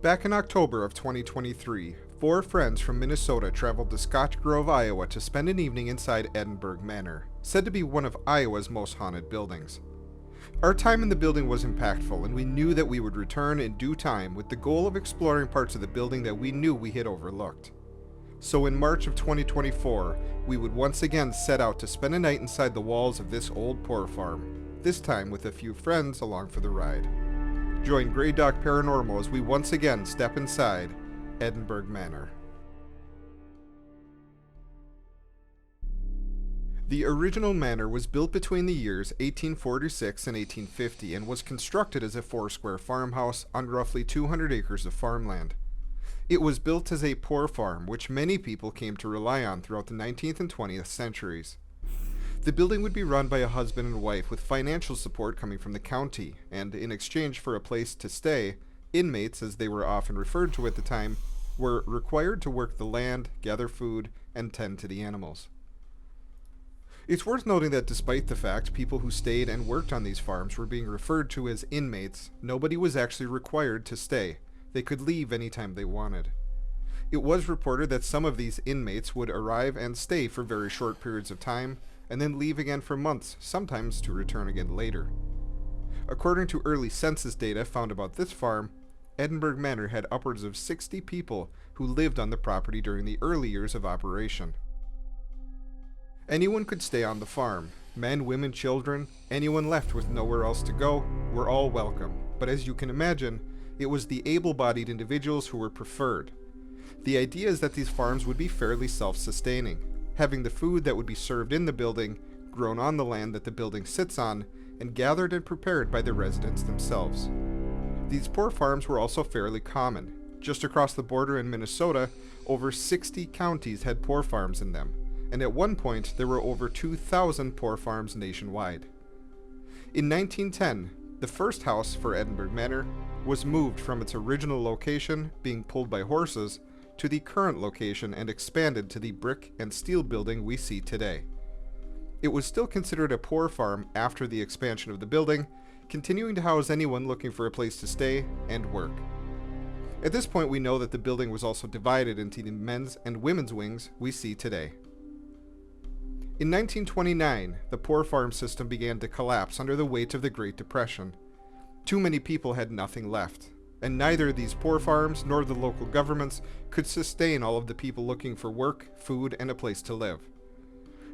Back in October of 2023, four friends from Minnesota traveled to Scotch Grove, Iowa to spend an evening inside Edinburgh Manor, said to be one of Iowa's most haunted buildings. Our time in the building was impactful, and we knew that we would return in due time with the goal of exploring parts of the building that we knew we had overlooked. So in March of 2024, we would once again set out to spend a night inside the walls of this old poor farm, this time with a few friends along for the ride. Join Grey Duck Paranormal as we once again step inside Edinburgh Manor. The original manor was built between the years 1846 and 1850 and was constructed as a four-square farmhouse on roughly 200 acres of farmland. It was built as a poor farm, which many people came to rely on throughout the 19th and 20th centuries. The building would be run by a husband and wife with financial support coming from the county, and in exchange for a place to stay, inmates, as they were often referred to at the time, were required to work the land, gather food, and tend to the animals. It's worth noting that despite the fact people who stayed and worked on these farms were being referred to as inmates, nobody was actually required to stay. They could leave anytime they wanted. It was reported that some of these inmates would arrive and stay for very short periods of time, and then leave again for months, sometimes to return again later. According to early census data found about this farm, Edinburgh Manor had upwards of 60 people who lived on the property during the early years of operation. Anyone could stay on the farm. Men, women, children, anyone left with nowhere else to go were all welcome, but as you can imagine, it was the able-bodied individuals who were preferred. The idea is that these farms would be fairly self-sustaining, having the food that would be served in the building grown on the land that the building sits on and gathered and prepared by the residents themselves. These poor farms were also fairly common. Just across the border in Minnesota, over 60 counties had poor farms in them, and at one point there were over 2,000 poor farms nationwide. In 1910, the first house for Edinburgh Manor was moved from its original location, being pulled by horses, to the current location and expanded to the brick and steel building we see today. It was still considered a poor farm after the expansion of the building, continuing to house anyone looking for a place to stay and work. At this point, we know that the building was also divided into the men's and women's wings we see today. In 1929, the poor farm system began to collapse under the weight of the Great Depression. Too many people had nothing left, and neither these poor farms nor the local governments could sustain all of the people looking for work, food, and a place to live.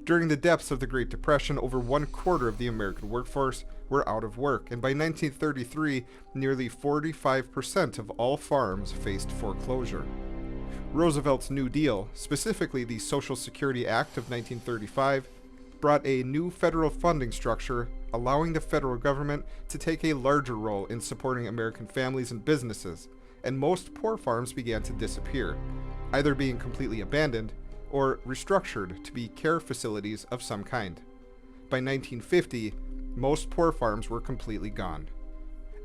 During the depths of the Great Depression, over 1/4 of the American workforce were out of work, and by 1933, nearly 45% of all farms faced foreclosure. Roosevelt's New Deal, specifically the Social Security Act of 1935, brought a new federal funding structure, allowing the federal government to take a larger role in supporting American families and businesses, and most poor farms began to disappear, either being completely abandoned or restructured to be care facilities of some kind. By 1950, most poor farms were completely gone.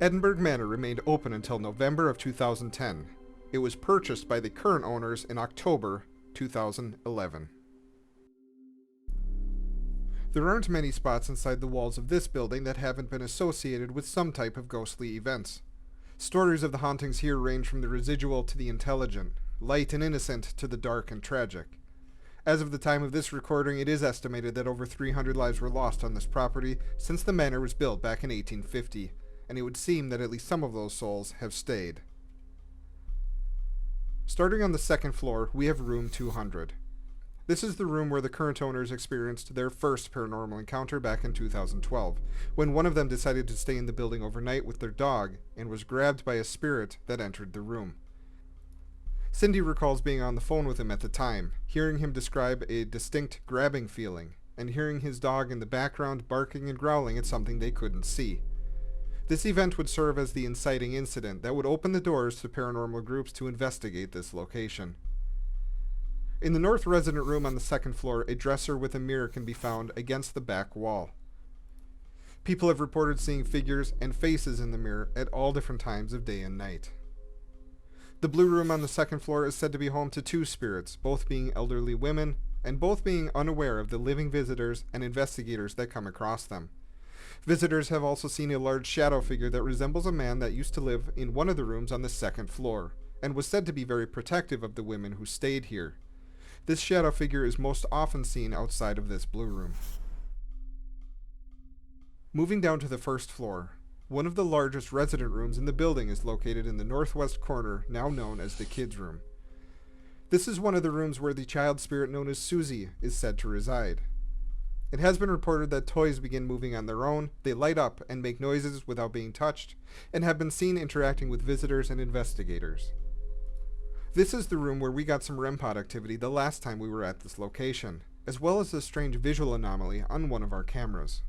Edinburgh Manor remained open until November of 2010. It was purchased by the current owners in October 2011. There aren't many spots inside the walls of this building that haven't been associated with some type of ghostly events. Stories of the hauntings here range from the residual to the intelligent, light and innocent to the dark and tragic. As of the time of this recording, it is estimated that over 300 lives were lost on this property since the manor was built back in 1850, and it would seem that at least some of those souls have stayed. Starting on the second floor, we have room 200. This is the room where the current owners experienced their first paranormal encounter back in 2012, when one of them decided to stay in the building overnight with their dog and was grabbed by a spirit that entered the room. Cindy recalls being on the phone with him at the time, hearing him describe a distinct grabbing feeling, and hearing his dog in the background barking and growling at something they couldn't see. This event would serve as the inciting incident that would open the doors to paranormal groups to investigate this location. In the north resident room on the second floor, a dresser with a mirror can be found against the back wall. People have reported seeing figures and faces in the mirror at all different times of day and night. The blue room on the second floor is said to be home to 2 spirits, both being elderly women, and both being unaware of the living visitors and investigators that come across them. Visitors have also seen a large shadow figure that resembles a man that used to live in one of the rooms on the second floor, and was said to be very protective of the women who stayed here. This shadow figure is most often seen outside of this blue room. Moving down to the first floor, one of the largest resident rooms in the building is located in the northwest corner, now known as the kids' room. This is one of the rooms where the child spirit known as Susie is said to reside. It has been reported that toys begin moving on their own, they light up and make noises without being touched, and have been seen interacting with visitors and investigators. This is the room where we got some REM pod activity the last time we were at this location, as well as a strange visual anomaly on one of our cameras.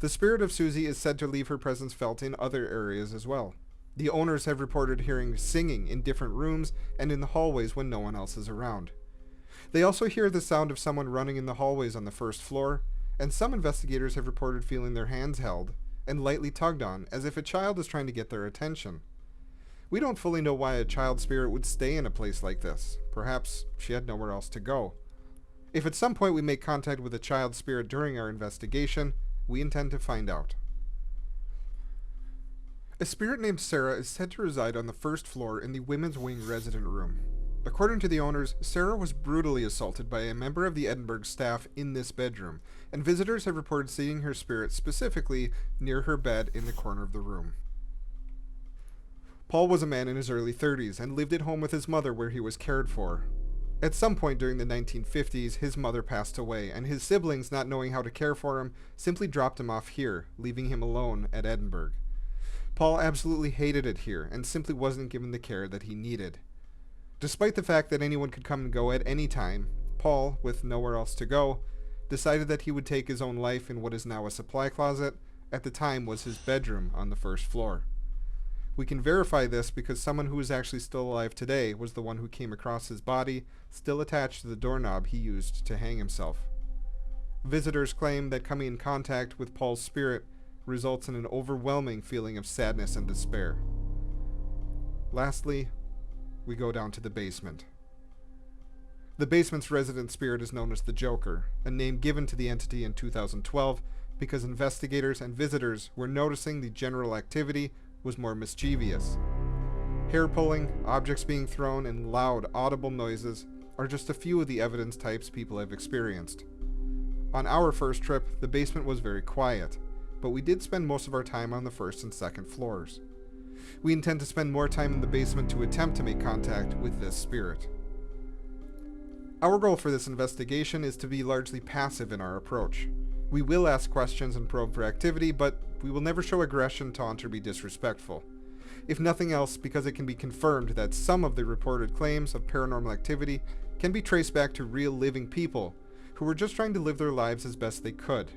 The spirit of Susie is said to leave her presence felt in other areas as well. The owners have reported hearing singing in different rooms and in the hallways when no one else is around. They also hear the sound of someone running in the hallways on the first floor, and some investigators have reported feeling their hands held and lightly tugged on as if a child is trying to get their attention. We don't fully know why a child spirit would stay in a place like this. Perhaps she had nowhere else to go. If at some point we make contact with a child spirit during our investigation, we intend to find out. A spirit named Sarah is said to reside on the first floor in the women's wing resident room. According to the owners, Sarah was brutally assaulted by a member of the Edinburgh staff in this bedroom, and visitors have reported seeing her spirit specifically near her bed in the corner of the room. Paul was a man in his early 30s and lived at home with his mother where he was cared for. At some point during the 1950s, his mother passed away, and his siblings, not knowing how to care for him, simply dropped him off here, leaving him alone at Edinburgh. Paul absolutely hated it here and simply wasn't given the care that he needed. Despite the fact that anyone could come and go at any time, Paul, with nowhere else to go, decided that he would take his own life in what is now a supply closet, at the time was his bedroom on the first floor. We can verify this because someone who is actually still alive today was the one who came across his body, still attached to the doorknob he used to hang himself. Visitors claim that coming in contact with Paul's spirit results in an overwhelming feeling of sadness and despair. Lastly, we go down to the basement. The basement's resident spirit is known as the Joker, a name given to the entity in 2012 because investigators and visitors were noticing the general activity was more mischievous. Hair pulling, objects being thrown, and loud, audible noises are just a few of the evidence types people have experienced. On our first trip, the basement was very quiet, but we did spend most of our time on the first and second floors. We intend to spend more time in the basement to attempt to make contact with this spirit. Our goal for this investigation is to be largely passive in our approach. We will ask questions and probe for activity, but we will never show aggression, taunt, or be disrespectful. If nothing else, because it can be confirmed that some of the reported claims of paranormal activity can be traced back to real living people who were just trying to live their lives as best they could.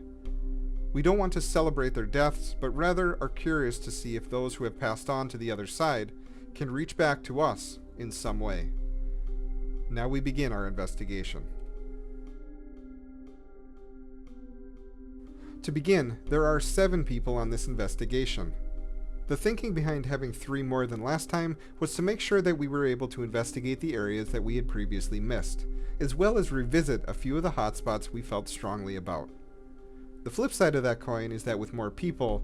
We don't want to celebrate their deaths, but rather are curious to see if those who have passed on to the other side can reach back to us in some way. Now we begin our investigation. To begin, there are 7 people on this investigation. The thinking behind having 3 more than last time was to make sure that we were able to investigate the areas that we had previously missed, as well as revisit a few of the hotspots we felt strongly about. The flip side of that coin is that with more people,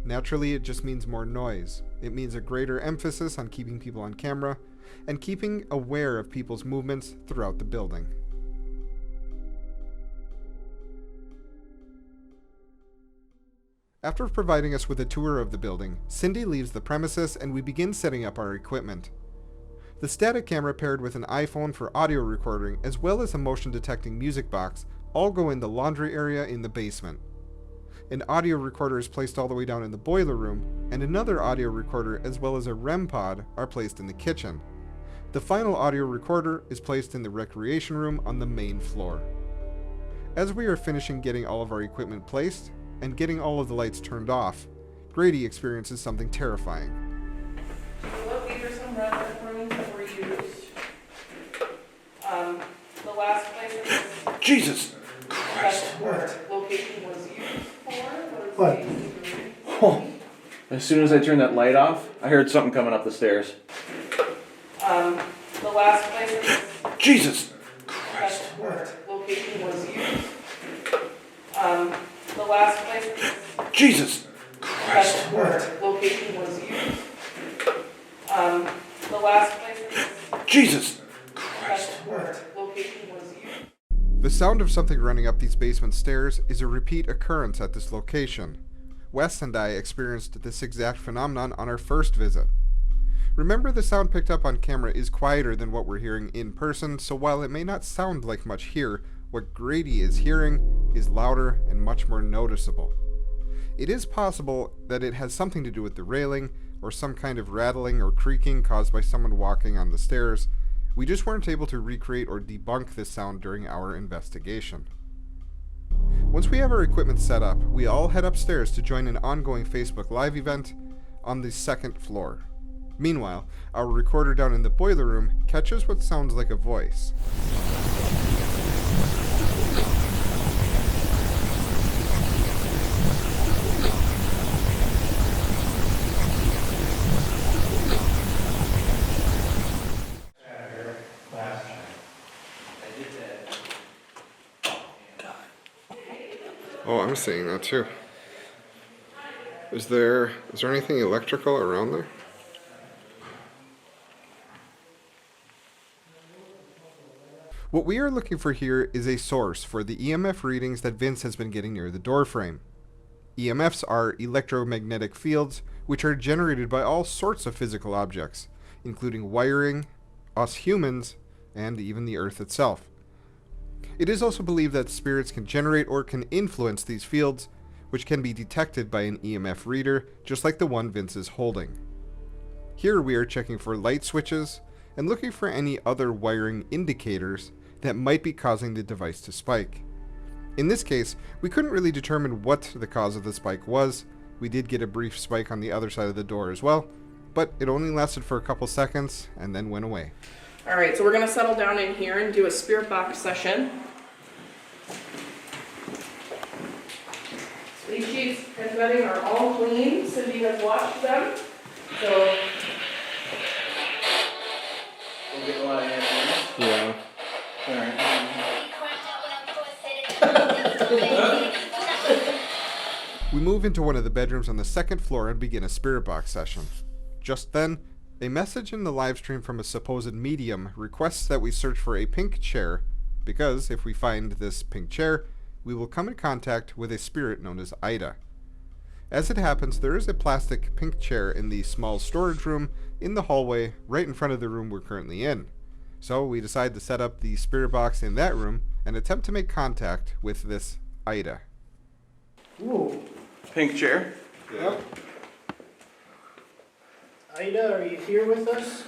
naturally it just means more noise. It means a greater emphasis on keeping people on camera and keeping aware of people's movements throughout the building. After providing us with a tour of the building, Cindy leaves the premises and we begin setting up our equipment. The static camera paired with an iPhone for audio recording as well as a motion detecting music box all go in the laundry area in the basement. An audio recorder is placed all the way down in the boiler room, and another audio recorder as well as a REM pod are placed in the kitchen. The final audio recorder is placed in the recreation room on the main floor. As we are finishing getting all of our equipment placed, and getting all of the lights turned off, Grady experiences something terrifying. What these are some red recordings that were used. The last place that Jesus Christ! that location was used for What? Oh. As soon as I turned that light off, I heard something coming up the stairs. The last place that Jesus Christ! location was used. The last place Jesus That's Christ. where location was used. The last place Jesus that's Christ. where location was used. The sound of something running up these basement stairs is a repeat occurrence at this location. Wes and I experienced this exact phenomenon on our first visit. Remember, the sound picked up on camera is quieter than what we're hearing in person, so while it may not sound like much here, what Grady is hearing is louder and much more noticeable. It is possible that it has something to do with the railing, or some kind of rattling or creaking caused by someone walking on the stairs. We just weren't able to recreate or debunk this sound during our investigation. Once we have our equipment set up, we all head upstairs to join an ongoing Facebook Live event on the second floor. Meanwhile, our recorder down in the boiler room catches what sounds like a voice. Oh, I'm seeing that too. Is there anything electrical around there? What we are looking for here is a source for the EMF readings that Vince has been getting near the doorframe. EMFs are electromagnetic fields which are generated by all sorts of physical objects, including wiring, us humans, and even the Earth itself. It is also believed that spirits can generate or can influence these fields, which can be detected by an EMF reader, just like the one Vince is holding. Here we are checking for light switches and looking for any other wiring indicators that might be causing the device to spike. In this case, we couldn't really determine what the cause of the spike was. We did get a brief spike on the other side of the door as well, but it only lasted for a couple seconds and then went away. All right, so we're gonna settle down in here and do a Spiritbox session. These sheets and bedding are all clean. Cindy has washed them, so We'll get a lot of answers. Yeah. Alright. We move into one of the bedrooms on the second floor and begin a Spiritbox session. Just then, a message in the live stream from a supposed medium requests that we search for a pink chair, because if we find this pink chair, we will come in contact with a spirit known as Ida. As it happens, there is a plastic pink chair in the small storage room in the hallway right in front of the room we're currently in. So we decide to set up the Spiritbox in that room and attempt to make contact with this Ida. Ooh, Pink chair. yep. Ida, are you here with us?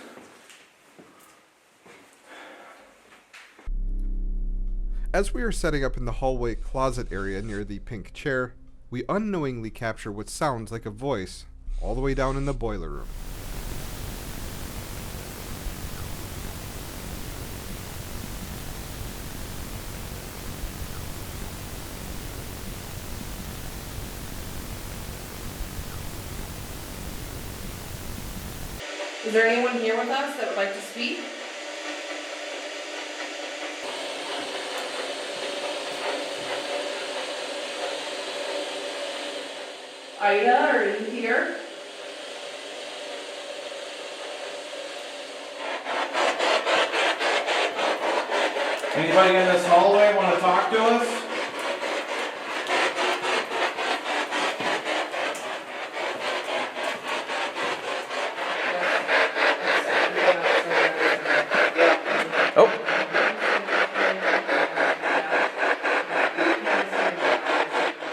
As we are setting up in the hallway closet area near the pink chair, we unknowingly capture what sounds like a voice all the way down in the boiler room. is there anyone here with us that would like to speak? Ida, are you here? Anybody in this hallway want to talk to us? Oh.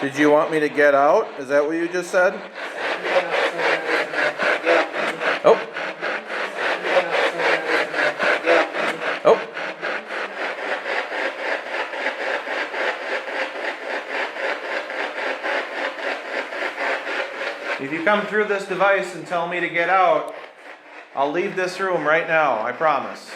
Did you want me to get out? Is that what you just said? Oh. Oh. If you come through this device and tell me to get out, I'll leave this room right now, I promise.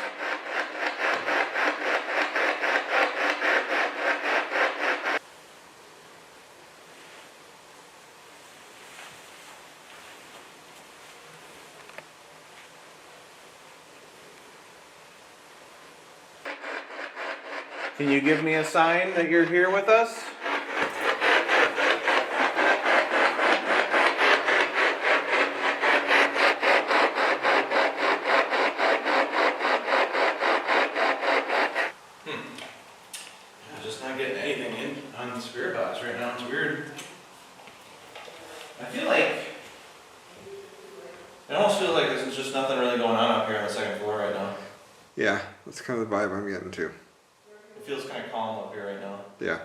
Can you give me a sign that you're here with us? nothing really going on up here on the second floor right now. Yeah, that's kind of the vibe I'm getting to. It feels kind of calm up here right now. Yeah.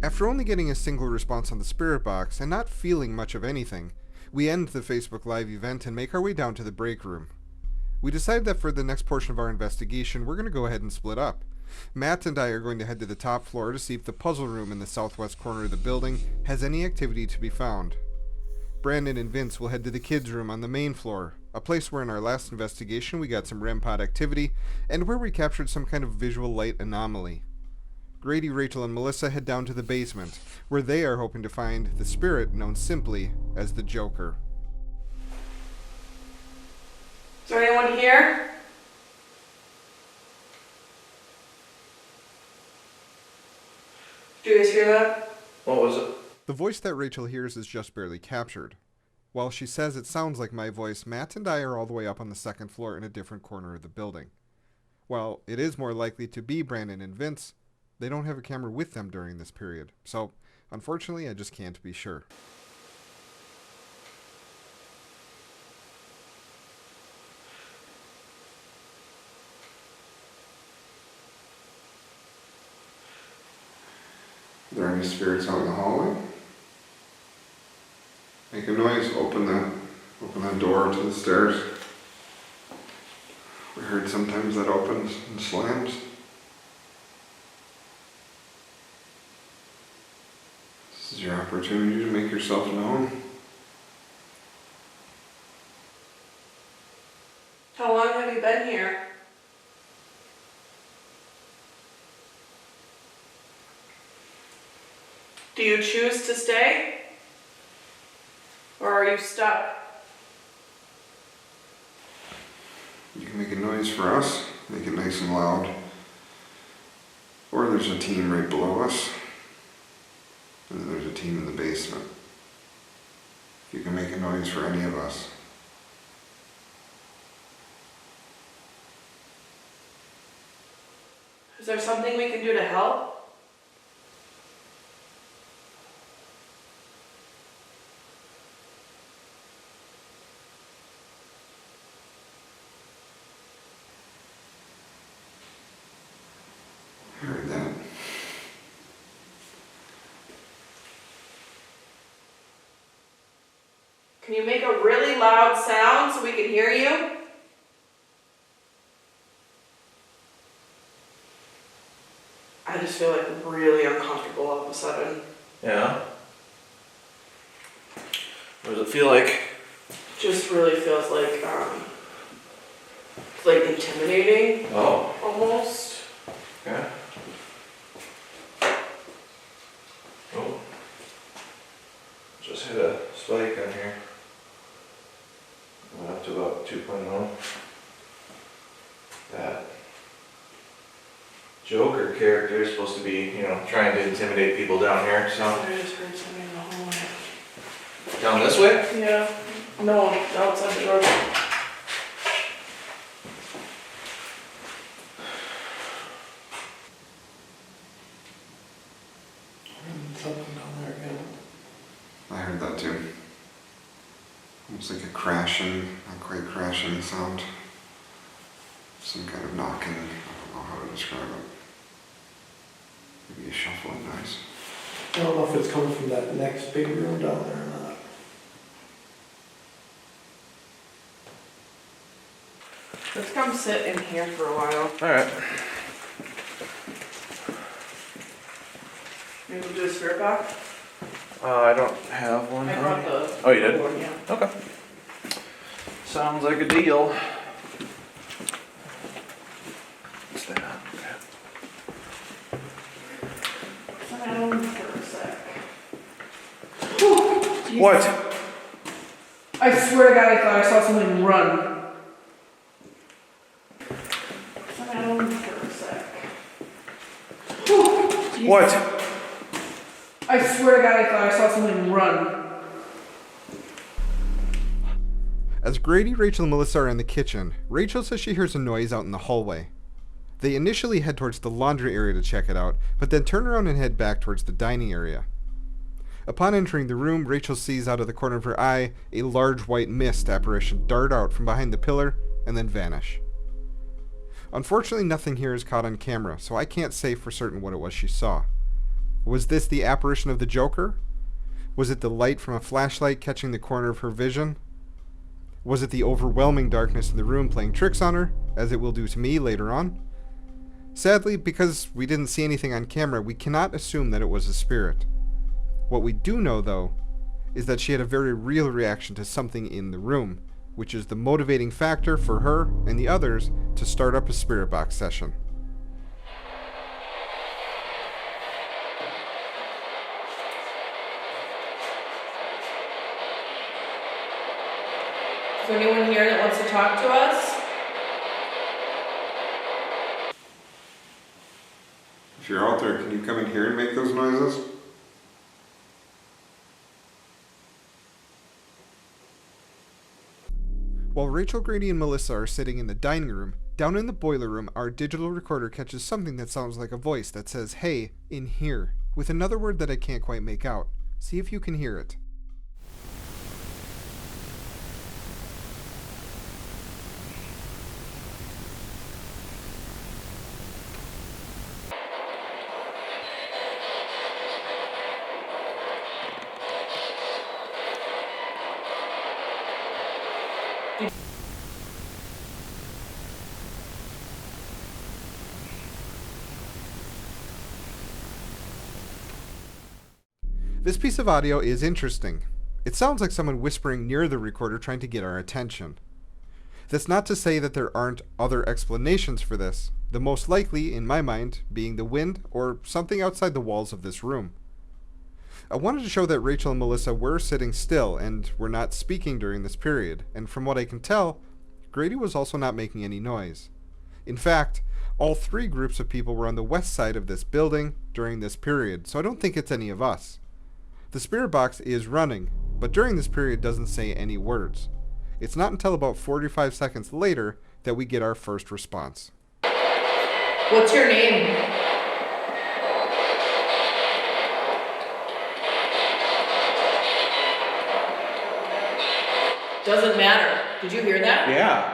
After only getting a single response on the Spiritbox and not feeling much of anything, we end the Facebook Live event and make our way down to the break room. We decided that for the next portion of our investigation, we're going to go ahead and split up. Matt and I are going to head to the top floor to see if the puzzle room in the southwest corner of the building has any activity to be found. Brandon and Vince will head to the kids' room on the main floor, a place where in our last investigation we got some REM pod activity, and where we captured some kind of visual light anomaly. Grady, Rachel, and Melissa head down to the basement, where they are hoping to find the spirit known simply as the Joker. Is there anyone here? Do you guys hear that? What was it? The voice that Rachel hears is just barely captured. While she says it sounds like my voice, Matt and I are all the way up on the second floor in a different corner of the building. While it is more likely to be Brandon and Vince, they don't have a camera with them during this period, so unfortunately I just can't be sure. Are there any spirits out in the hallway? Make a noise, open that door to the stairs. We heard sometimes that opens and slams. This is your opportunity to make yourself known. How long have you been here? Do you choose to stay? Or are you stuck? You can make a noise for us, make it nice and loud. Or there's a team right below us. And then there's a team in the basement. You can make a noise for any of us. Is there something we can do to help? I heard that. Can you make a really loud sound so we can hear you? I just feel like really uncomfortable all of a sudden. Yeah. What does it feel like? Just really feels like intimidating Oh. almost. Okay. Oh. Just hit a spike on here. Went up to about 2.0. That Joker character is supposed to be, trying to intimidate people down here, so. I just heard something in the hallway. Down this way? Yeah. No, outside the door. Something down there again. I heard that too. Almost like a crashing, not quite crashing sound. Some kind of knocking, I don't know how to describe it. Maybe a shuffling noise. I don't know if it's coming from that next big room down there or not. Let's come sit in here for a while. Alright. Maybe we'll do a spirit box. I don't have one. I brought the. Oh, you did? board, yeah. Okay. Sounds like a deal. What's that? Sit down for a sec. Whew, Jesus. What? I swear to God, I thought I saw something run. Sit down for a sec. Whew, Jesus. What? I swear to God, I thought I saw something run. As Grady, Rachel, and Melissa are in the kitchen, Rachel says she hears a noise out in the hallway. They initially head towards the laundry area to check it out, but then turn around and head back towards the dining area. Upon entering the room, Rachel sees out of the corner of her eye a large white mist apparition dart out from behind the pillar and then vanish. Unfortunately, nothing here is caught on camera, so I can't say for certain what it was she saw. Was this the apparition of the Joker? Was it the light from a flashlight catching the corner of her vision? Was it the overwhelming darkness in the room playing tricks on her, as it will do to me later on? Sadly, because we didn't see anything on camera, we cannot assume that it was a spirit. What we do know, though, is that she had a very real reaction to something in the room, which is the motivating factor for her and the others to start up a Spiritbox session. Is there anyone here that wants to talk to us? If you're out there, can you come in here and make those noises? While Rachel, Grady, and Melissa are sitting in the dining room, down in the boiler room, our digital recorder catches something that sounds like a voice that says, "Hey, in here," with another word that I can't quite make out. See if you can hear it. This piece of audio is interesting. It sounds like someone whispering near the recorder trying to get our attention. That's not to say that there aren't other explanations for this, the most likely, in my mind, being the wind or something outside the walls of this room. I wanted to show that Rachel and Melissa were sitting still and were not speaking during this period, and from what I can tell, Grady was also not making any noise. In fact, all three groups of people were on the west side of this building during this period, so I don't think it's any of us. The Spiritbox is running, but during this period doesn't say any words. It's not until about 45 seconds later that we get our first response. What's your name? Doesn't matter. Did you hear that? Yeah.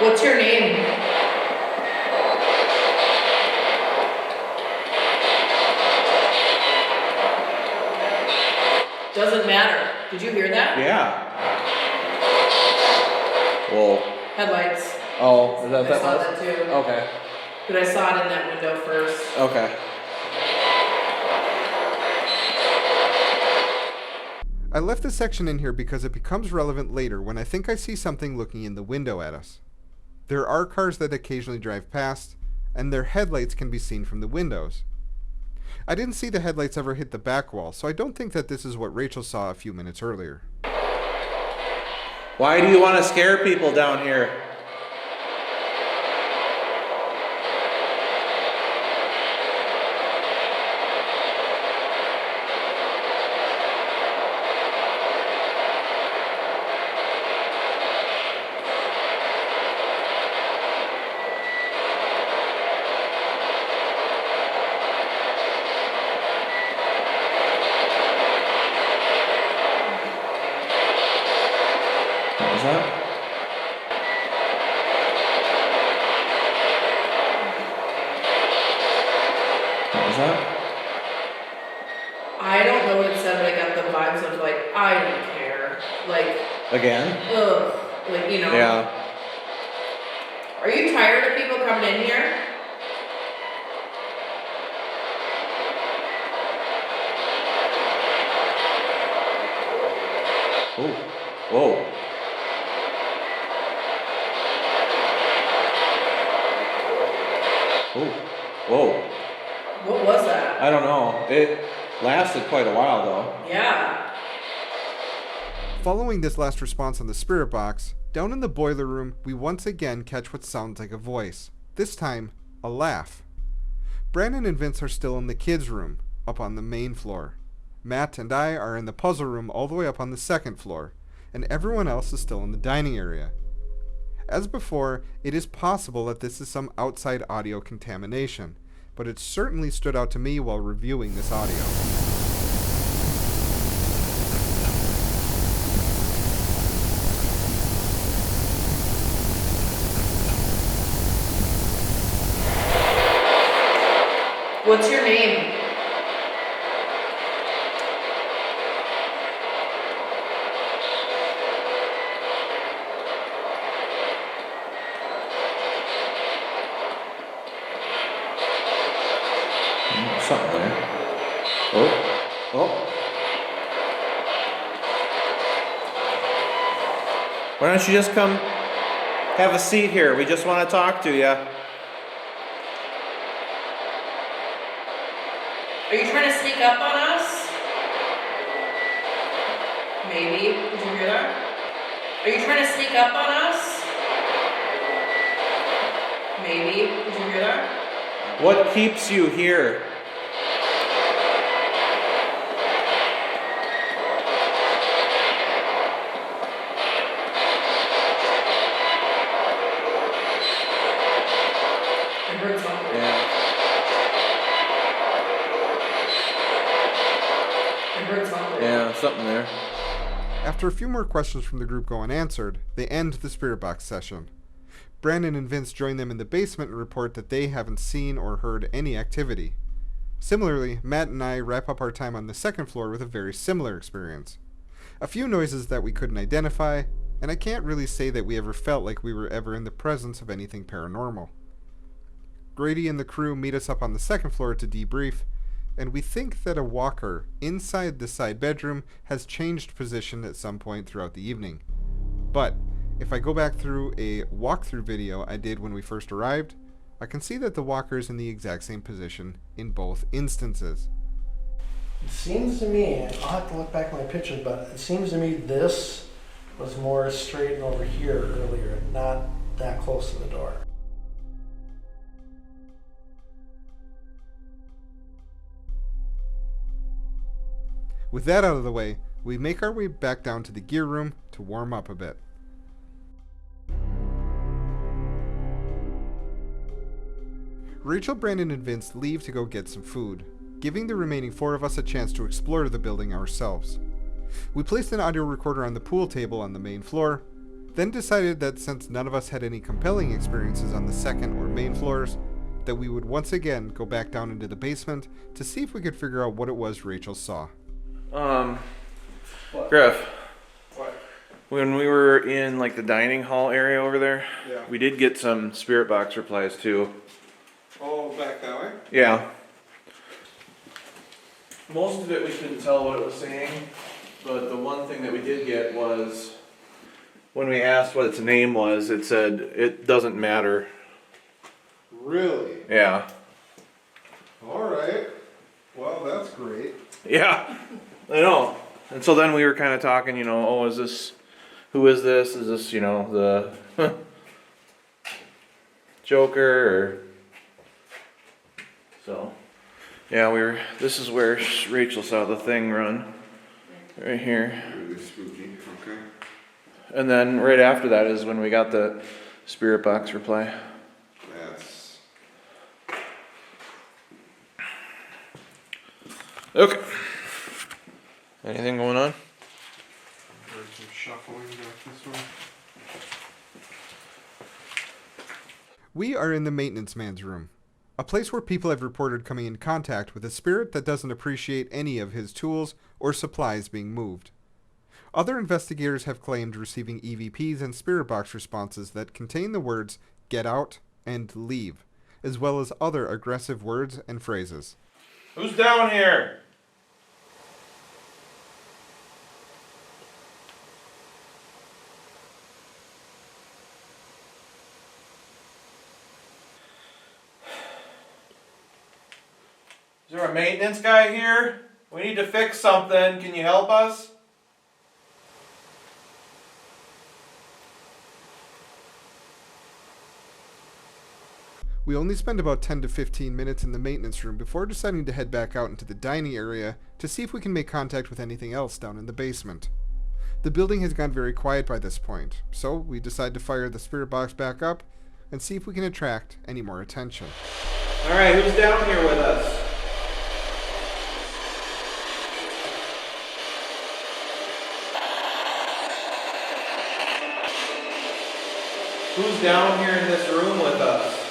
What's your name? Doesn't matter. Did you hear that? Yeah. Whoa. Headlights. Oh, is that what I that saw was? that too. Okay. But I saw it in that window first. Okay. I left this section in here because it becomes relevant later when I think I see something looking in the window at us. There are cars that occasionally drive past, and their headlights can be seen from the windows. I didn't see the headlights ever hit the back wall, so I don't think that this is what Rachel saw a few minutes earlier. Why do you want to scare people down here? What was that? What was that? I don't know what it said, but I got the vibes of like, I don't care. Like, Again? ugh. Like, you know. Yeah. Are you tired of people coming in here? Oh. Whoa. Oh. Whoa. What was that? I don't know. It lasted quite a while though. Yeah. Following this last response on the Spiritbox, down in the boiler room, we once again catch what sounds like a voice. This time, a laugh. Brandon and Vince are still in the kids' room, up on the main floor. Matt and I are in the puzzle room all the way up on the second floor, and everyone else is still in the dining area. As before, it is possible that this is some outside audio contamination, but it certainly stood out to me while reviewing this audio. What's your name? Something there. Oh. Why don't you just come have a seat here? We just want to talk to you. Are you trying to sneak up on us? Maybe. Did you hear that? Are you trying to sneak up on us? Maybe. Did you hear that? What keeps you here? I heard something. Yeah. I heard something. Yeah, something there. After a few more questions from the group go unanswered, they end the Spiritbox session. Brandon and Vince join them in the basement and report that they haven't seen or heard any activity. Similarly, Matt and I wrap up our time on the second floor with a very similar experience. A few noises that we couldn't identify, and I can't really say that we ever felt like we were ever in the presence of anything paranormal. Grady and the crew meet us up on the second floor to debrief, and we think that a walker inside the side bedroom has changed position at some point throughout the evening. But if I go back through a walkthrough video I did when we first arrived, I can see that the walker is in the exact same position in both instances. It seems to me, I'll have to look back at my pictures, but it seems to me this was more straight over here earlier, not that close to the door. With that out of the way, we make our way back down to the gear room to warm up a bit. Rachel, Brandon, and Vince leave to go get some food, giving the remaining four of us a chance to explore the building ourselves. We placed an audio recorder on the pool table on the main floor, then decided that since none of us had any compelling experiences on the second or main floors, that we would once again go back down into the basement to see if we could figure out what it was Rachel saw. Griff, What? when we were in like the dining hall area over there, Yeah. we did get some Spiritbox replies too. Oh, back that way? Yeah. Most of it we couldn't tell what it was saying, but the one thing that we did get was when we asked what its name was, it said it doesn't matter. Really? Yeah. Alright. Well, that's great. Yeah. I know. And so then we were kind of talking, oh, is this, who is this? Is this, the Joker or... So, yeah, this is where Rachel saw the thing run. Right here. Really spooky. Okay. And then right after that is when we got the Spiritbox reply. That's... Okay. Anything going on? There's some shuffling back this way. We are in the maintenance man's room. A place where people have reported coming in contact with a spirit that doesn't appreciate any of his tools or supplies being moved. Other investigators have claimed receiving EVPs and Spiritbox responses that contain the words "get out" and "leave," as well as other aggressive words and phrases. Who's down here? Is there a maintenance guy here? We need to fix something. Can you help us? We only spend about 10 to 15 minutes in the maintenance room before deciding to head back out into the dining area to see if we can make contact with anything else down in the basement. The building has gone very quiet by this point, so we decide to fire the Spiritbox back up and see if we can attract any more attention. Alright, who's down here with us? Who's down here in this room with us?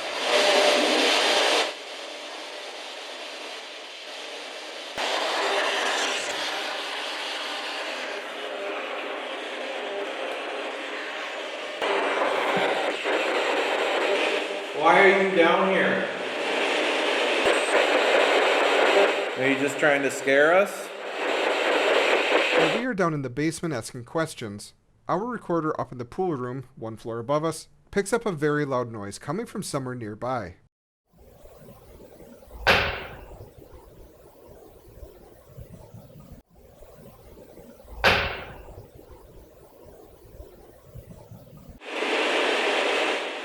Why are you down here? Are you just trying to scare us? While we are down in the basement asking questions, our recorder up in the pool room, one floor above us, picks up a very loud noise coming from somewhere nearby.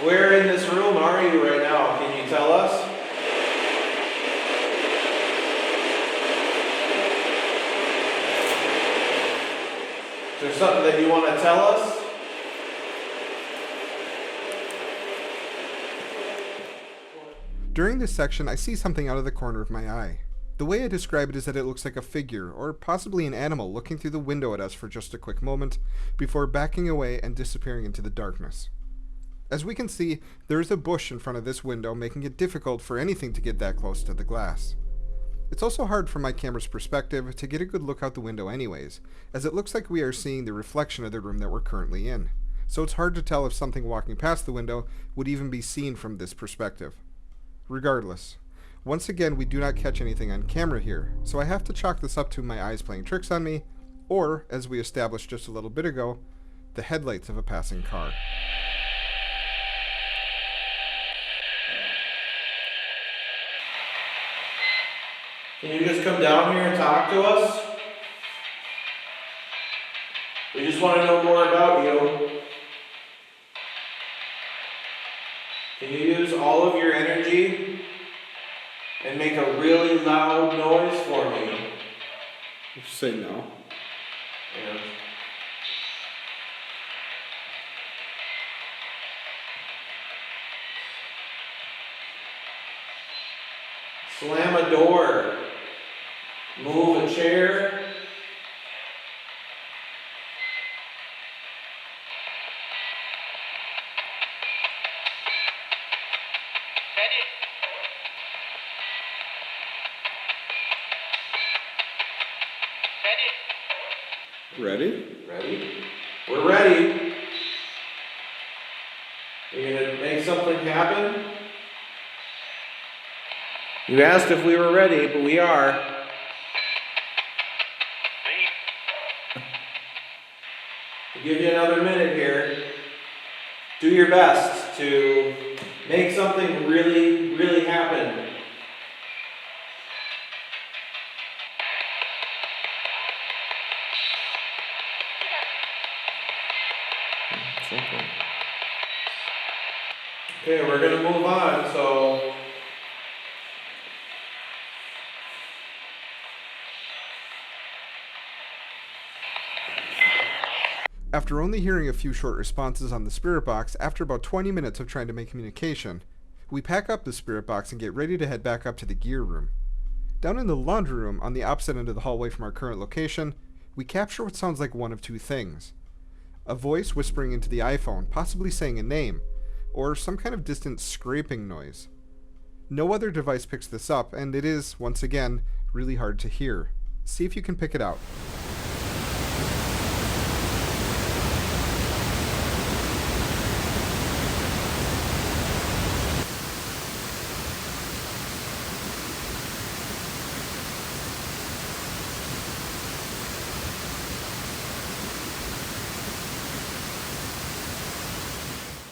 Where in this room are you right now? Can you tell us? Is there something that you want to tell us? During this section, I see something out of the corner of my eye. The way I describe it is that it looks like a figure, or possibly an animal, looking through the window at us for just a quick moment, before backing away and disappearing into the darkness. As we can see, there is a bush in front of this window, making it difficult for anything to get that close to the glass. It's also hard from my camera's perspective to get a good look out the window anyways, as it looks like we are seeing the reflection of the room that we're currently in, so it's hard to tell if something walking past the window would even be seen from this perspective. Regardless, once again we do not catch anything on camera here, so I have to chalk this up to my eyes playing tricks on me, or, as we established just a little bit ago, the headlights of a passing car. Can you just come down here and talk to us? We just want to know more about you. Can you use all of your energy and make a really loud noise for me? Just say no. Yeah. Slam a door. Move a chair. Ready? Ready? We're ready. You gonna make something happen? You asked if we were ready, but we are. I'll give you another minute here. Do your best to make something really, really happen. Okay, we're gonna move on, so. After only hearing a few short responses on the Spiritbox after about 20 minutes of trying to make communication, we pack up the Spiritbox and get ready to head back up to the gear room. Down in the laundry room, on the opposite end of the hallway from our current location, we capture what sounds like one of two things. A voice whispering into the iPhone, possibly saying a name, or some kind of distant scraping noise. No other device picks this up, and it is, once again, really hard to hear. See if you can pick it out.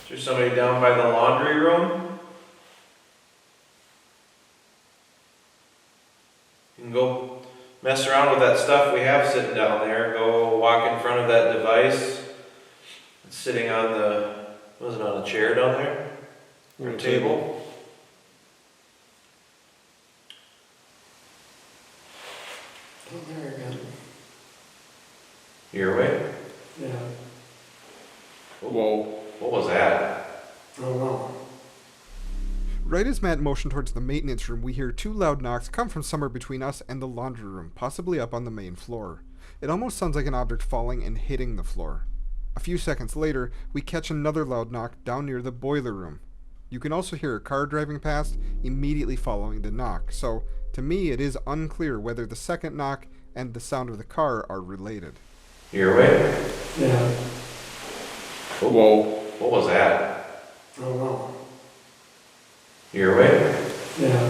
Is there somebody down by the laundry room? You can go mess around with that stuff we have sitting down there. Go walk in front of that device. It's sitting on the, was it on a chair down there? Or a table? Oh, there again. Your way? Yeah. Whoa. What was that? I don't know. Right as Matt motioned towards the maintenance room, we hear two loud knocks come from somewhere between us and the laundry room, possibly up on the main floor. It almost sounds like an object falling and hitting the floor. A few seconds later, we catch another loud knock down near the boiler room. You can also hear a car driving past immediately following the knock, so to me it is unclear whether the second knock and the sound of the car are related. Your way? Yeah. Whoa. What was that? I don't know. Your way? Yeah.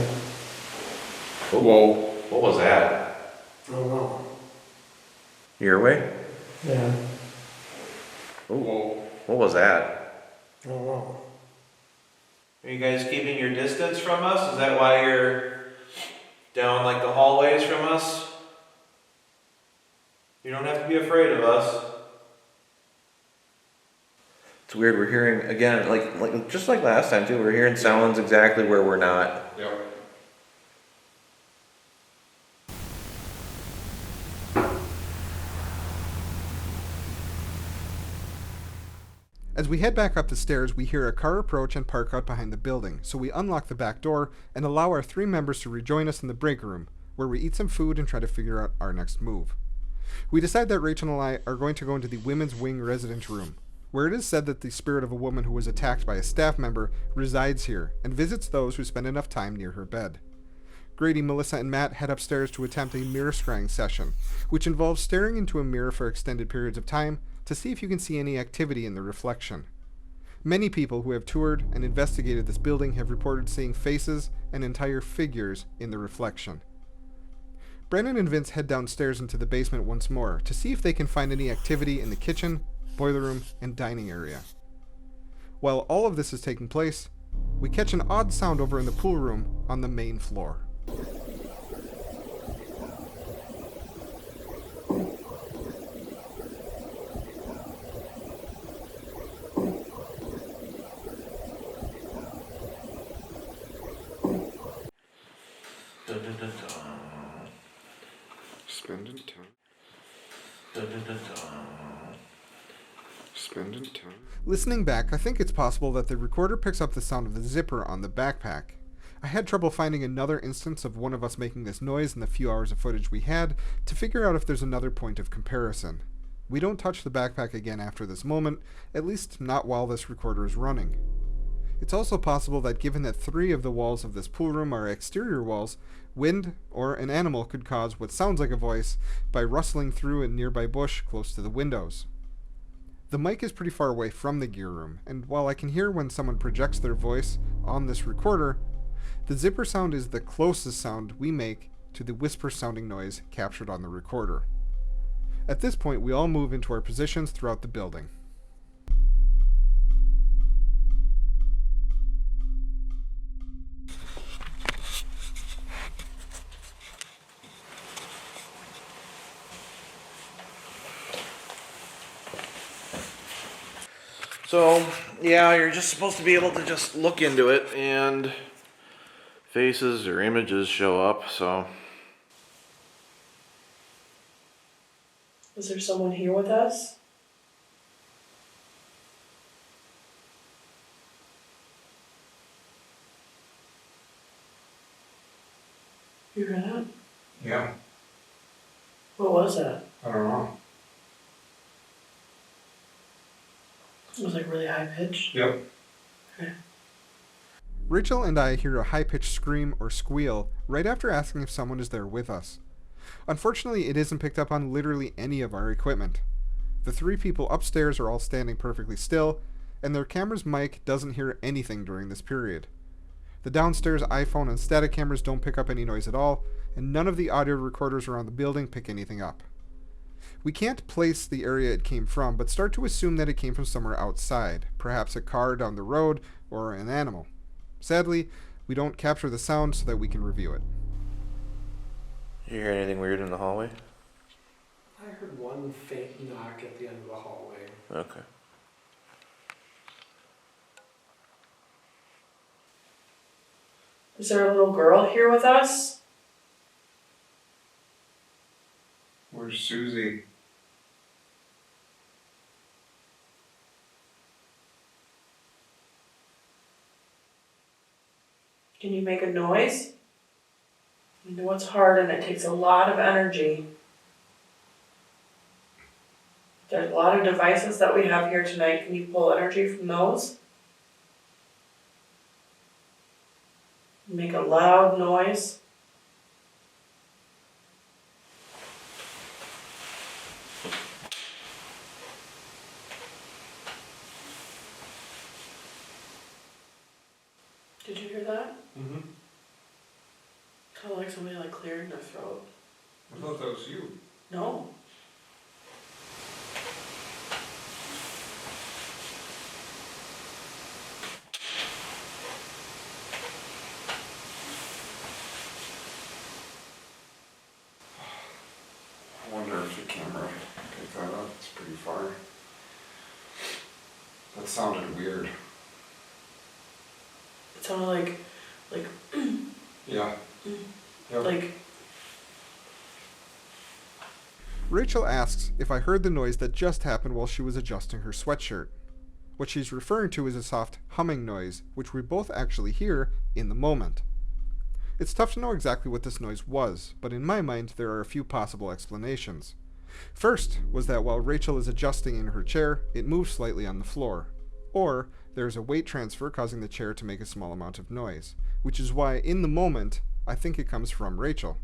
Whoa. What was that? I don't know. Your way? Yeah. Whoa. What was that? I don't know. Are you guys keeping your distance from us? Is that why you're down like the hallways from us? You don't have to be afraid of us. It's weird, we're hearing, again, like just like last time too, we're hearing sounds exactly where we're not. Yep. As we head back up the stairs, we hear a car approach and park out behind the building, so we unlock the back door and allow our 3 members to rejoin us in the break room, where we eat some food and try to figure out our next move. We decide that Rachel and I are going to go into the women's wing residence room, where it is said that the spirit of a woman who was attacked by a staff member resides here and visits those who spend enough time near her bed. Grady, Melissa, and Matt head upstairs to attempt a mirror scrying session, which involves staring into a mirror for extended periods of time to see if you can see any activity in the reflection. Many people who have toured and investigated this building have reported seeing faces and entire figures in the reflection. Brandon and Vince head downstairs into the basement once more to see if they can find any activity in the kitchen, boiler room, and dining area. While all of this is taking place, we catch an odd sound over in the pool room on the main floor. Spending time. Listening back, I think it's possible that the recorder picks up the sound of the zipper on the backpack. I had trouble finding another instance of one of us making this noise in the few hours of footage we had to figure out if there's another point of comparison. We don't touch the backpack again after this moment, at least not while this recorder is running. It's also possible that given that 3 of the walls of this pool room are exterior walls, wind or an animal could cause what sounds like a voice by rustling through a nearby bush close to the windows. The mic is pretty far away from the gear room, and while I can hear when someone projects their voice on this recorder, the zipper sound is the closest sound we make to the whisper sounding noise captured on the recorder. At this point, we all move into our positions throughout the building. So, yeah, you're just supposed to be able to just look into it and faces or images show up, so. Is there someone here with us? You heard that? Yeah, What was that? I don't know. It was like really high pitched. Yep. Okay. Rachel and I hear a high-pitched scream or squeal right after asking if someone is there with us. Unfortunately, it isn't picked up on literally any of our equipment. The 3 people upstairs are all standing perfectly still, and their camera's mic doesn't hear anything during this period. The downstairs iPhone and static cameras don't pick up any noise at all, and none of the audio recorders around the building pick anything up. We can't place the area it came from, but start to assume that it came from somewhere outside, perhaps a car down the road or an animal. Sadly, we don't capture the sound so that we can review it. You hear anything weird in the hallway? I heard one faint knock at the end of the hallway. Okay. Is there a little girl here with us? Where's Susie? Can you make a noise? I know it's hard and it takes a lot of energy. There's a lot of devices that we have here tonight. Can you pull energy from those? Make a loud noise. Did you hear that? Mm-hmm. Kind of like somebody like clearing their throat. I thought that was you. No. I wonder if the camera picked that up. It's pretty far. That sounded weird. It sounded like Yeah. Yep. like Rachel asks if I heard the noise that just happened while she was adjusting her sweatshirt. What she's referring to is a soft humming noise, which we both actually hear in the moment. It's tough to know exactly what this noise was, but in my mind there are a few possible explanations. First was that while Rachel is adjusting in her chair, it moves slightly on the floor. Or there is a weight transfer causing the chair to make a small amount of noise, which is why in the moment I think it comes from Rachel.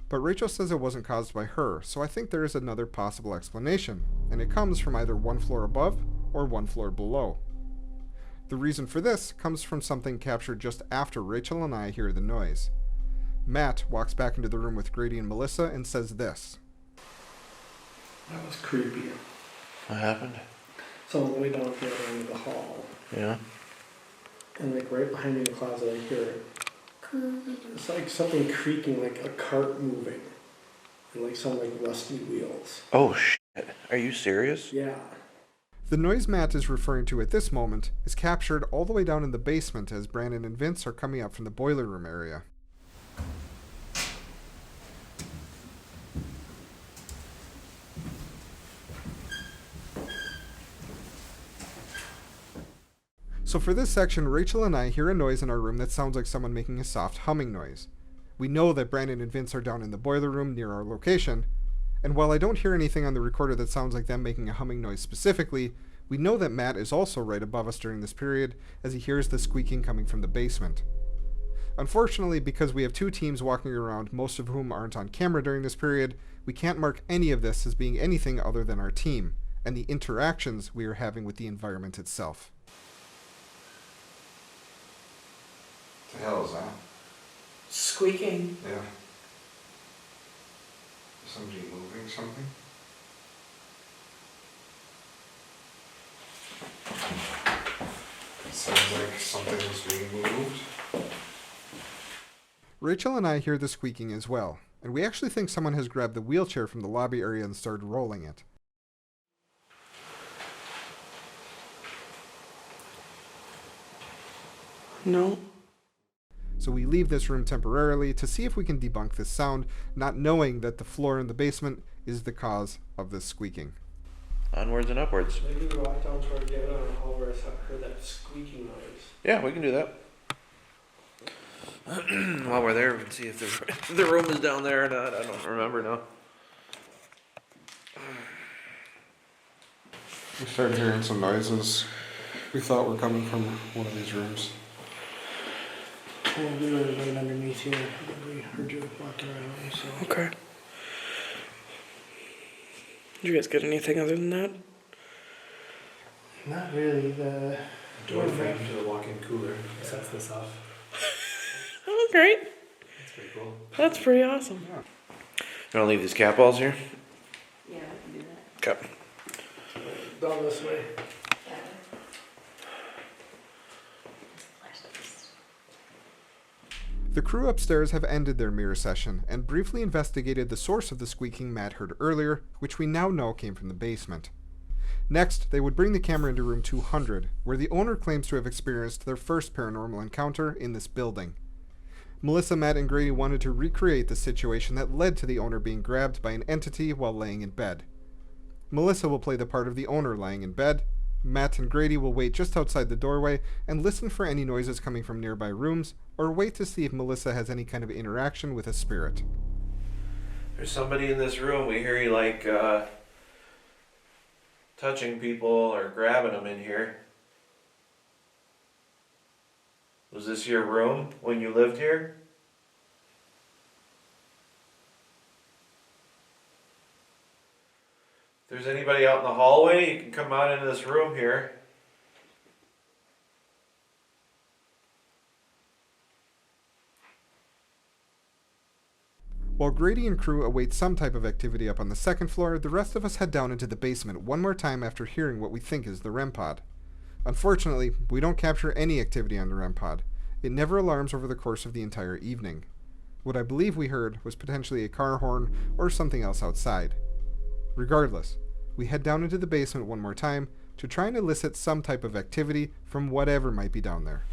But Rachel says it wasn't caused by her, so I think there is another possible explanation, and it comes from either one floor above or one floor below. The reason for this comes from something captured just after Rachel and I hear the noise. Matt walks back into the room with Grady and Melissa and says this. That was creepy. What happened? So on the way down at the other end of the hall, Yeah. and like right behind me in the closet, I hear it. It's like something creaking, like a cart moving, and like some like rusty wheels. Oh shit. Are you serious? Yeah. The noise Matt is referring to at this moment is captured all the way down in the basement as Brandon and Vince are coming up from the boiler room area. So for this section, Rachel and I hear a noise in our room that sounds like someone making a soft humming noise. We know that Brandon and Vince are down in the boiler room near our location, and while I don't hear anything on the recorder that sounds like them making a humming noise specifically, we know that Matt is also right above us during this period as he hears the squeaking coming from the basement. Unfortunately, because we have two teams walking around, most of whom aren't on camera during this period, we can't mark any of this as being anything other than our team, and the interactions we are having with the environment itself. What the hell is that? squeaking. Yeah. Somebody moving something? It sounds like something is being moved. Rachel and I hear the squeaking as well, and we actually think someone has grabbed the wheelchair from the lobby area and started rolling it. No. So we leave this room temporarily to see if we can debunk this sound, not knowing that the floor in the basement is the cause of this squeaking. Onwards and upwards. Maybe we walk down toward the other end of the hall where I heard that squeaking noise. Yeah, we can do that. While we're there, we can see if the room is down there or not. I don't remember now. We started hearing some noises we thought were coming from one of these rooms. Well, we were right underneath here. We heard you walking around, so. Okay. Did you guys get anything other than that? Not really. The Door frame to the walk-in cooler sets this off. Oh, great. That's pretty cool. That's pretty awesome. You want to leave these cat balls here? Yeah, I can do that. Okay. down this way. The crew upstairs have ended their mirror session and briefly investigated the source of the squeaking Matt heard earlier, which we now know came from the basement. Next, they would bring the camera into room 200, where the owner claims to have experienced their first paranormal encounter in this building. Melissa, Matt, and Grady wanted to recreate the situation that led to the owner being grabbed by an entity while laying in bed. Melissa will play the part of the owner lying in bed, Matt and Grady will wait just outside the doorway and listen for any noises coming from nearby rooms, or wait to see if Melissa has any kind of interaction with a spirit. There's somebody in this room. We hear you like touching people or grabbing them in here. Was this your room when you lived here? If there's anybody out in the hallway, you can come out into this room here. While Grady and crew await some type of activity up on the second floor, the rest of us head down into the basement one more time after hearing what we think is the REM pod. Unfortunately, we don't capture any activity on the REM pod. It never alarms over the course of the entire evening. What I believe we heard was potentially a car horn or something else outside. Regardless, we head down into the basement one more time to try and elicit some type of activity from whatever might be down there.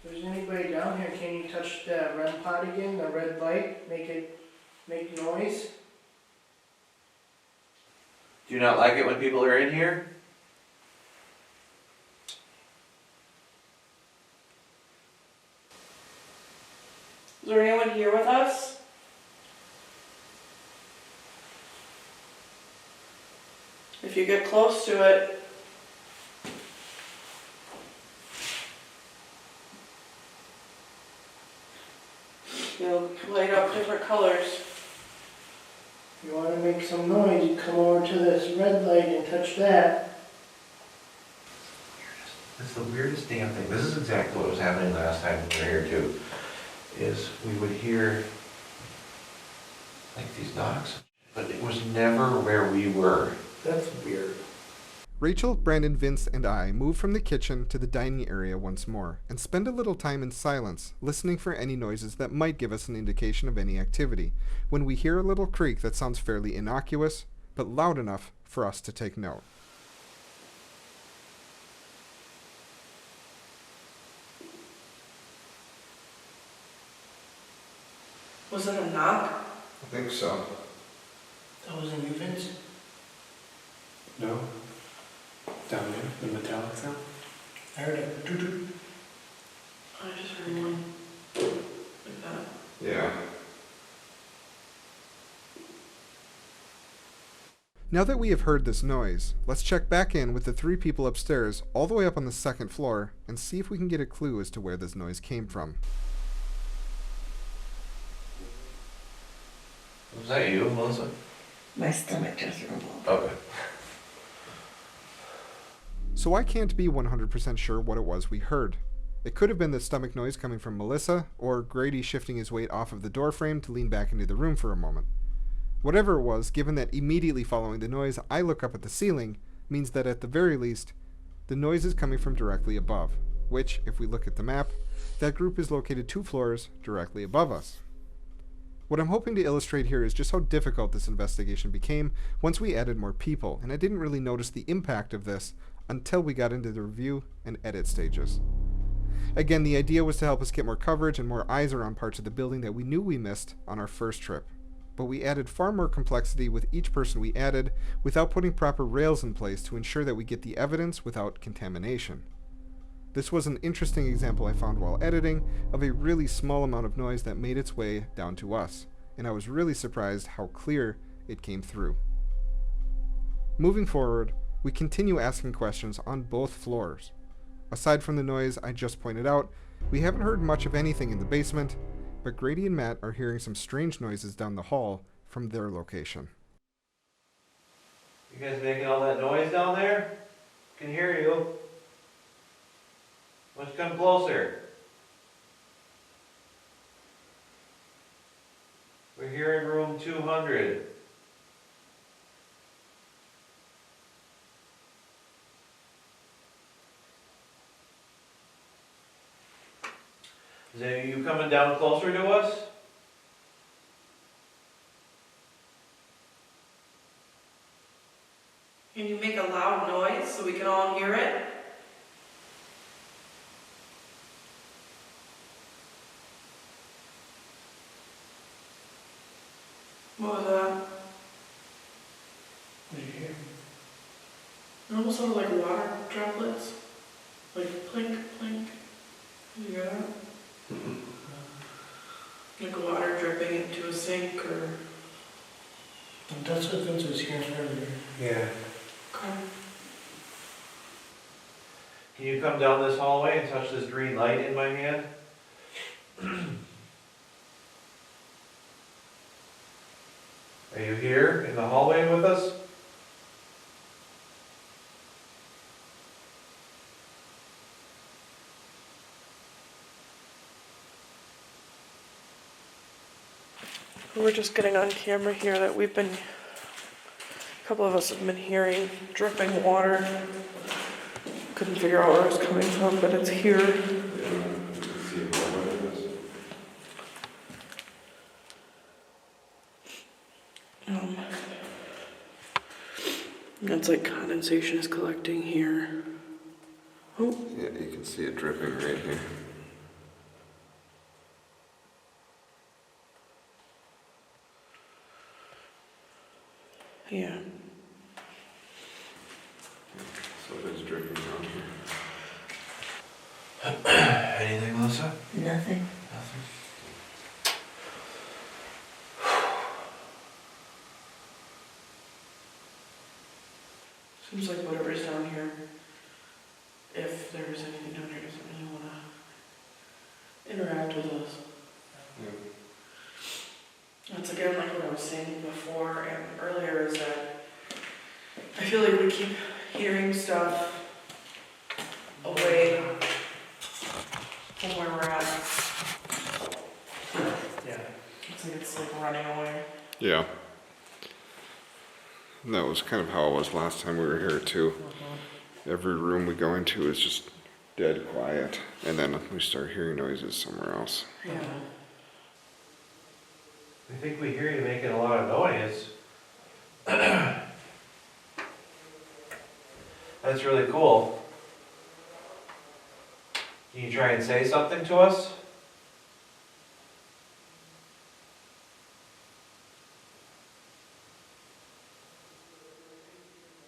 If there's anybody down here, can you touch that REM pod again, the red light, make noise? Do you not like it when people are in here? Is there anyone here with us? If you get close to it, you'll light up different colors. If you want to make some noise, you come over to this red light and touch that. It's the weirdest damn thing. This is exactly what was happening last time we were here too. Is we would hear like these knocks, but it was never where we were. That's weird. Rachel, Brandon, Vince, and I move from the kitchen to the dining area once more and spend a little time in silence, listening for any noises that might give us an indication of any activity, when we hear a little creak that sounds fairly innocuous, but loud enough for us to take note. Was it a knock? I think so. That wasn't you, Vince? No. Down there, the metallic sound. I heard a doo-doo. I just heard one like that. Yeah. Now that we have heard this noise, let's check back in with the 3 people upstairs all the way up on the second floor and see if we can get a clue as to where this noise came from. Was that you, Melissa? My stomach just rumbled. Okay. So I can't be 100% sure what it was we heard. It could have been the stomach noise coming from Melissa, or Grady shifting his weight off of the doorframe to lean back into the room for a moment. Whatever it was, given that immediately following the noise I look up at the ceiling, means that at the very least, the noise is coming from directly above, which, if we look at the map, that group is located 2 floors directly above us. What I'm hoping to illustrate here is just how difficult this investigation became once we added more people, and I didn't really notice the impact of this until we got into the review and edit stages. Again, the idea was to help us get more coverage and more eyes around parts of the building that we knew we missed on our first trip, but we added far more complexity with each person we added without putting proper rails in place to ensure that we get the evidence without contamination. This was an interesting example I found while editing of a really small amount of noise that made its way down to us, and I was really surprised how clear it came through. Moving forward, we continue asking questions on both floors. Aside from the noise I just pointed out, we haven't heard much of anything in the basement, but Grady and Matt are hearing some strange noises down the hall from their location. You guys making all that noise down there? Can hear you. Let's come closer. We're here in room 200. Is any of you coming down closer to us? Can you make a loud noise so we can all hear it? What was that? What did you hear? It almost sounds like water droplets. Like plink, plink. You hear that? Like water dripping into a sink or... That's what Vince was hearing earlier. Yeah. Okay. Can you come down this hallway and touch this green light in my hand? Are you here in the hallway with us? We're just getting on camera here that a couple of us have been hearing dripping water. Couldn't figure out where it was coming from, but it's here. It's like condensation is collecting here. Oh, Yeah, you can see it dripping right here. yeah. So it is dripping down here. Anything, Melissa? Nothing. Nothing. Seems like whatever's down here, if there was anything down here, doesn't really want to interact with us. That's again like what I was saying before and earlier, is that I feel like we keep hearing stuff away from where we're at. Yeah. It's like running away. Yeah. And that was kind of how it was last time we were here too. Every room we go into is just dead quiet, and then we start hearing noises somewhere else. Yeah. I think we hear you making a lot of noise. That's really cool. Can you try and say something to us?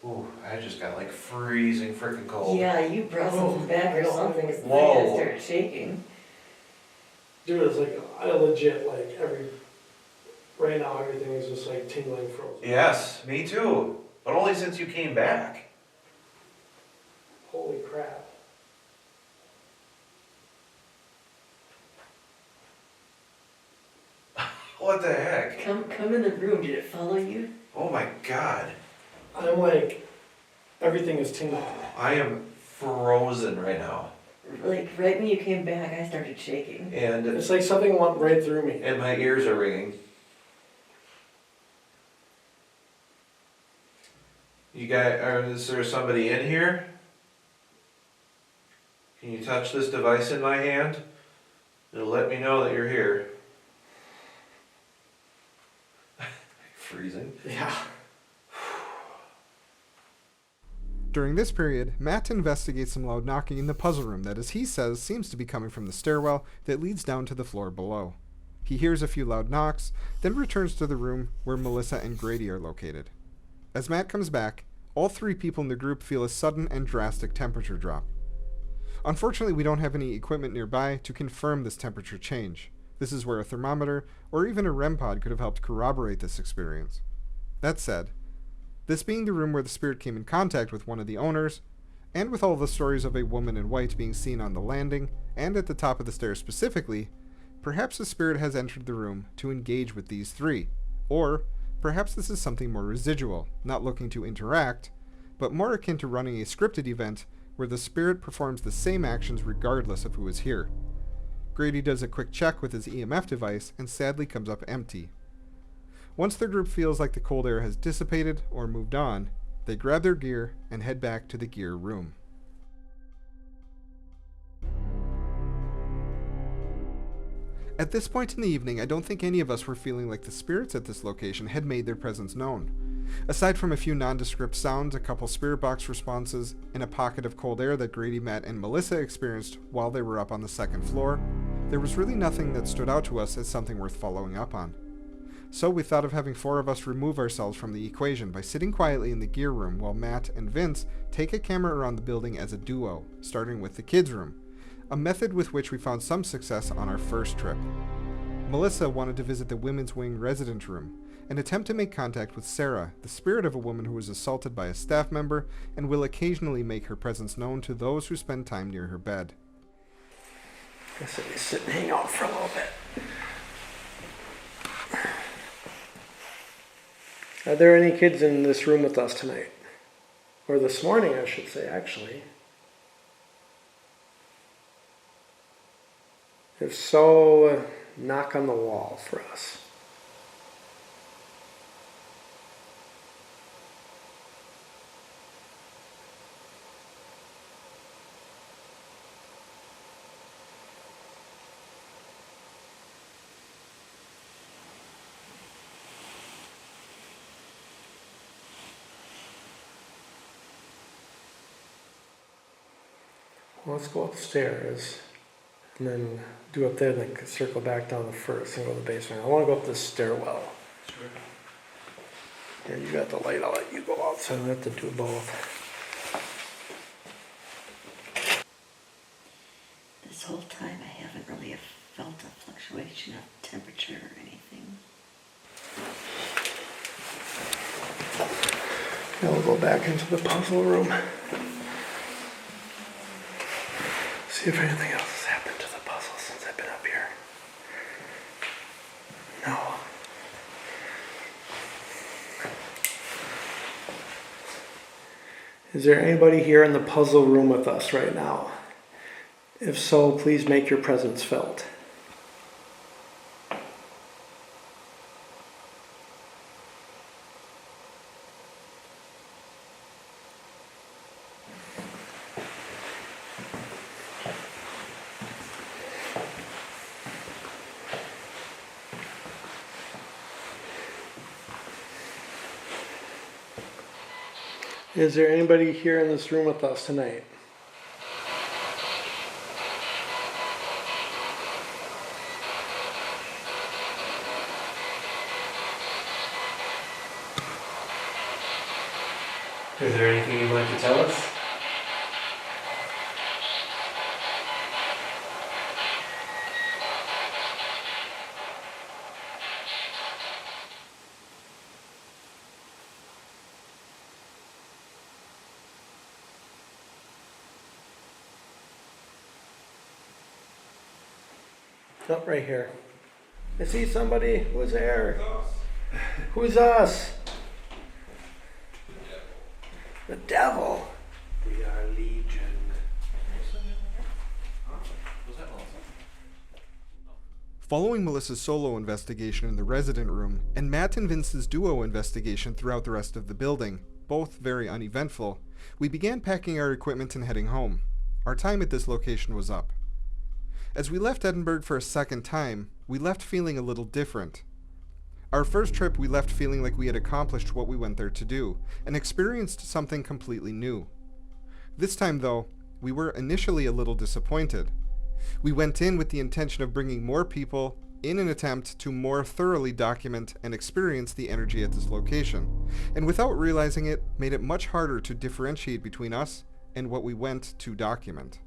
Ooh, I just got like freezing freaking cold. Yeah, you brought something back or something, 'cause the Whoa. thing started shaking. Dude, it's like, I legit, like, right now everything is just like tingling frozen. Yes, me too. But only since you came back. Holy crap. What the heck? Come in the room. Did it follow you? Oh my god. I'm like, everything is tingling. I am frozen right now. Like right when you came back, I started shaking. And It's like something went right through me. my ears are ringing. You guys, is there somebody in here? Can you touch this device in my hand? It'll let me know that you're here. Freezing. Yeah. During this period, Matt investigates some loud knocking in the puzzle room that, as he says, seems to be coming from the stairwell that leads down to the floor below. He hears a few loud knocks, then returns to the room where Melissa and Grady are located. As Matt comes back, all three people in the group feel a sudden and drastic temperature drop. Unfortunately, we don't have any equipment nearby to confirm this temperature change. This is where a thermometer or even a REM pod could have helped corroborate this experience. That said, this being the room where the spirit came in contact with one of the owners, and with all the stories of a woman in white being seen on the landing and at the top of the stairs specifically, perhaps the spirit has entered the room to engage with these three. Or perhaps this is something more residual, not looking to interact, but more akin to running a scripted event where the spirit performs the same actions regardless of who is here. Grady does a quick check with his EMF device and sadly comes up empty. Once the group feels like the cold air has dissipated or moved on, they grab their gear and head back to the gear room. At this point in the evening, I don't think any of us were feeling like the spirits at this location had made their presence known. Aside from a few nondescript sounds, a couple Spiritbox responses, and a pocket of cold air that Grady, Matt, and Melissa experienced while they were up on the second floor, there was really nothing that stood out to us as something worth following up on. So we thought of having 4 of us remove ourselves from the equation by sitting quietly in the gear room while Matt and Vince take a camera around the building as a duo, starting with the kids' room, a method with which we found some success on our first trip. Melissa wanted to visit the women's wing resident room and attempt to make contact with Sarah, the spirit of a woman who was assaulted by a staff member and will occasionally make her presence known to those who spend time near her bed. Guess I just sit and hang out for a little bit. Are there any kids in this room with us tonight? Or this morning, I should say, actually. If so, knock on the wall for us. Well, let's go upstairs and then do up there, then circle back down the first and go to the basement. I want to go up this stairwell. Sure. Yeah, you got the light, I'll let you go out, so I don't have to do both. This whole time I haven't really felt a fluctuation of temperature or anything. Now we'll go back into the puzzle room. See if anything else has happened to the puzzle since I've been up here. No. Is there anybody here in the puzzle room with us right now? If so, please make your presence felt. Is there anybody here in this room with us tonight? Is there anything you'd like to tell us? Up right here. I see somebody. Who's there? Who's us? The devil. We are Legion. Following Melissa's solo investigation in the resident room, and Matt and Vince's duo investigation throughout the rest of the building, both very uneventful, we began packing our equipment and heading home. Our time at this location was up. As we left Edinburgh for a second time, we left feeling a little different. Our first trip, we left feeling like we had accomplished what we went there to do, and experienced something completely new. This time, though, we were initially a little disappointed. We went in with the intention of bringing more people in an attempt to more thoroughly document and experience the energy at this location, and without realizing it, made it much harder to differentiate between us and what we went to document.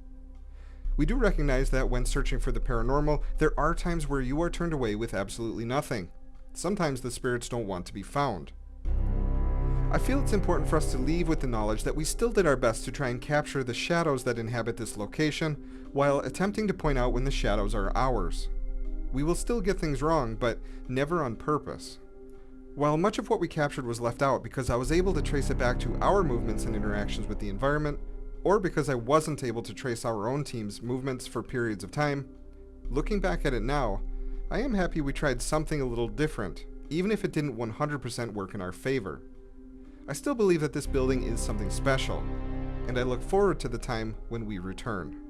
We do recognize that when searching for the paranormal, there are times where you are turned away with absolutely nothing. Sometimes the spirits don't want to be found. I feel it's important for us to leave with the knowledge that we still did our best to try and capture the shadows that inhabit this location, while attempting to point out when the shadows are ours. We will still get things wrong, but never on purpose. While much of what we captured was left out because I was able to trace it back to our movements and interactions with the environment, or because I wasn't able to trace our own team's movements for periods of time, looking back at it now, I am happy we tried something a little different, even if it didn't 100% work in our favor. I still believe that this building is something special, and I look forward to the time when we return.